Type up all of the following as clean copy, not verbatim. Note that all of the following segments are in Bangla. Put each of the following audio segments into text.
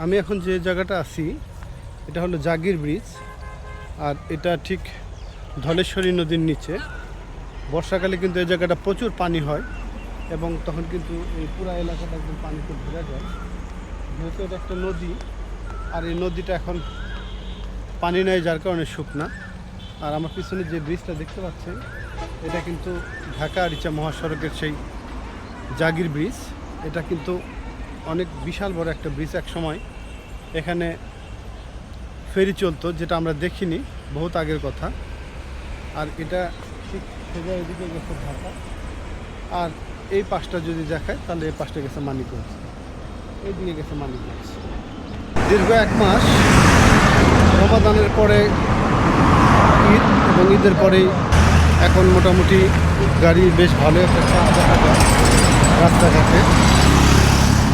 আমি এখন যে জায়গাটা আছি এটা হলো জাগির ব্রিজ। আর এটা ঠিক ধলেশ্বরী নদীর নিচে। বর্ষাকালে কিন্তু এই জায়গাটা প্রচুর পানি হয় এবং তখন কিন্তু এই পুরা এলাকাটা একদম পানিতে ভরে যায়, যেহেতু এটা একটা নদী। আর এই নদীটা এখন পানি নেই, যার কারণে শুকনা। আর আমার পিছনে যে ব্রিজটা দেখতে পাচ্ছেন এটা কিন্তু ঢাকা আরিচা মহাসড়কের সেই জাগির ব্রিজ। এটা কিন্তু অনেক বিশাল বড় একটা ব্রিজ। এক সময় এখানে ফেরি চলতো, যেটা আমরা দেখিনি, বহুত আগের কথা। আর এটা ঠিক সোজা এদিকে গেছে ঢাকা। আর এই পাশটা যদি দেখায় তাহলে এই পাশটা গেছে মানিকগঞ্জ, এইদিকে গেছে মানিকগঞ্জ। দীর্ঘ 1 মাস রমাদানের পরে ঈদ এবং ঈদের পরেই এখন মোটামুটি গাড়ি বেশ ভালো একটা চাপ দেখা যায় রাস্তাঘাটে।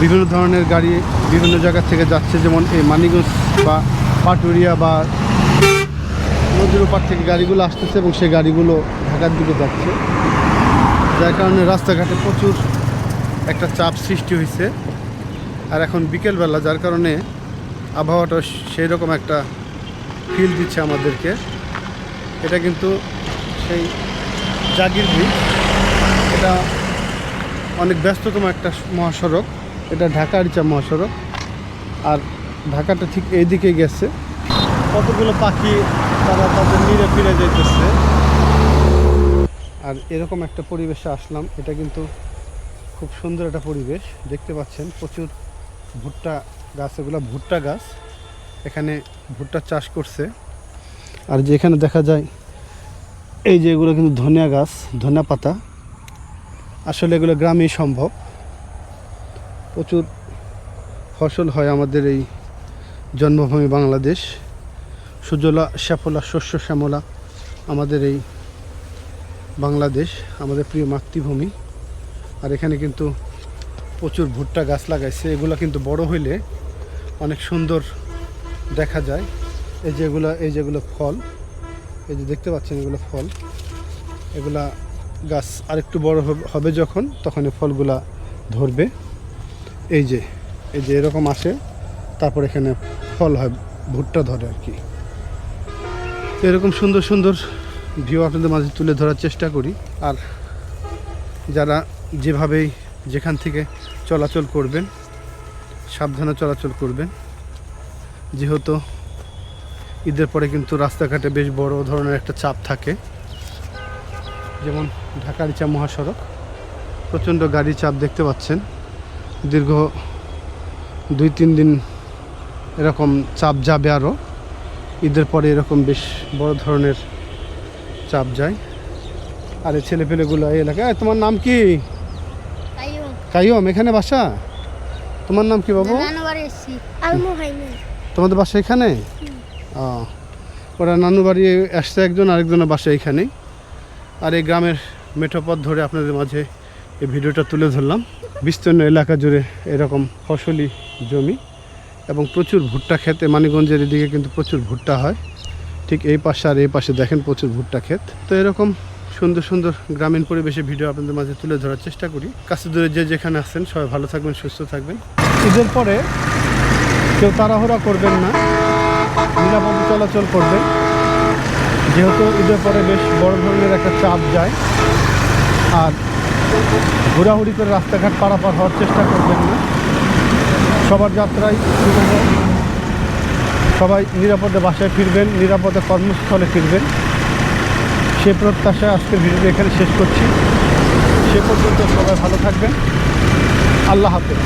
বিভিন্ন ধরনের গাড়ি বিভিন্ন জায়গা থেকে যাচ্ছে, যেমন এই মানিকগঞ্জ বা পাটুরিয়া বা নদীর ওপার থেকে গাড়িগুলো আসতেছে এবং সেই গাড়িগুলো ঢাকার দিকে যাচ্ছে, যার কারণে রাস্তাঘাটে প্রচুর একটা চাপ সৃষ্টি হয়েছে। আর এখন বিকেলবেলা, যার কারণে আবহাওয়াটা সেই রকম একটা ফিল দিচ্ছে আমাদেরকে। এটা কিন্তু সেই জাগির ব্রিজ, এটা অনেক ব্যস্ততম একটা মহাসড়ক। এটা ঢাকা আরিচা মহাসড়ক। আর ঢাকাটা ঠিক এইদিকে গেছে। কতগুলো পাখি তারা তাদের নিরে ফিরে যেতেছে। আর এরকম একটা পরিবেশে আসলাম। এটা কিন্তু খুব সুন্দর একটা পরিবেশ, দেখতে পাচ্ছেন প্রচুর ভুট্টা গাছ, এগুলো ভুট্টা গাছ। এখানে ভুট্টা চাষ করছে। আর যেখানে দেখা যায় এই যে এগুলো কিন্তু ধনিয়া গাছ, ধনিয়া পাতা। আসলে এগুলো গ্রামেই সম্ভব। প্রচুর ফসল হয় আমাদের এই জন্মভূমি বাংলাদেশ। সুজলা শ্যাফলা শস্য শ্যামলা আমাদের এই বাংলাদেশ, আমাদের প্রিয় মাতৃভূমি। আর এখানে কিন্তু প্রচুর ভুট্টা গাছ লাগাইছে। এগুলো কিন্তু বড় হইলে অনেক সুন্দর দেখা যায়। এই যেগুলো ফল, এই যে দেখতে পাচ্ছেন এগুলো ফল। এগুলা গাছ আরেকটু বড় হবে যখন, তখন এই ফলগুলা ধরবে। এই যে এরকম আসে, তারপর এখানে ফল হয়, ভুট্টা ধরে আর কি। এরকম সুন্দর সুন্দর ভিউ আপনাদের মাঝে তুলে ধরার চেষ্টা করি। আর যারা যেভাবেই যেখান থেকে চলাচল করবেন, সাবধানে চলাচল করবেন, যেহেতু ঈদের পরে কিন্তু রাস্তাঘাটে বেশ বড় ধরনের একটা চাপ থাকে। যেমন ঢাকা আরিচা মহাসড়ক, প্রচণ্ড গাড়ির চাপ দেখতে পাচ্ছেন। দীর্ঘ 2-3 দিন এরকম চাপ যাবে। আরও ঈদের পরে এরকম বেশ বড় ধরনের চাপ যায়। আর এই ছেলেপেলেগুলো এই এলাকায়। তোমার নাম কি? কাইয়ুম। এখানে বাসা? তোমার নাম কি বাবু? তোমাদের বাসা এখানে? ওরা নানু বাড়ি আসছে একজন, আরেকজনের বাসা এখানেই। আর এই গ্রামের মেঠোপথ ধরে আপনাদের মাঝে এই ভিডিওটা তুলে ধরলাম। বিস্তীর্ণ এলাকা জুড়ে এরকম ফসলি জমি এবং প্রচুর ভুট্টা ক্ষেত। মানিকগঞ্জের এদিকে কিন্তু প্রচুর ভুট্টা হয়। ঠিক এই পাশে আর এই পাশে দেখেন প্রচুর ভুট্টা ক্ষেত। তো এরকম সুন্দর সুন্দর গ্রামীণ পরিবেশে ভিডিও আপনাদের মাঝে তুলে ধরার চেষ্টা করি। কাছে দূরে যে যেখানে আছেন সবাই ভালো থাকবেন, সুস্থ থাকবেন। ঈদের পরে কেউ তাড়াহুড়া করবেন না, নিরাপদে চলাচল করবেন। যেহেতু ঈদের পরে বেশ বড় ধরনের একটা চাপ যায়। আর ঘোরাঘুরি করে রাস্তাঘাট পারাপার হওয়ার চেষ্টা করবেন না। সবার যাত্রাই শুভ হোক। সবাই নিরাপদে বাসায় ফিরবেন, নিরাপদে কর্মস্থলে ফিরবেন, সে প্রত্যাশায় আজকের ভিডিওটি এখানে শেষ করছি। সে পর্যন্ত সবাই ভালো থাকবেন। আল্লাহ হাফেজ।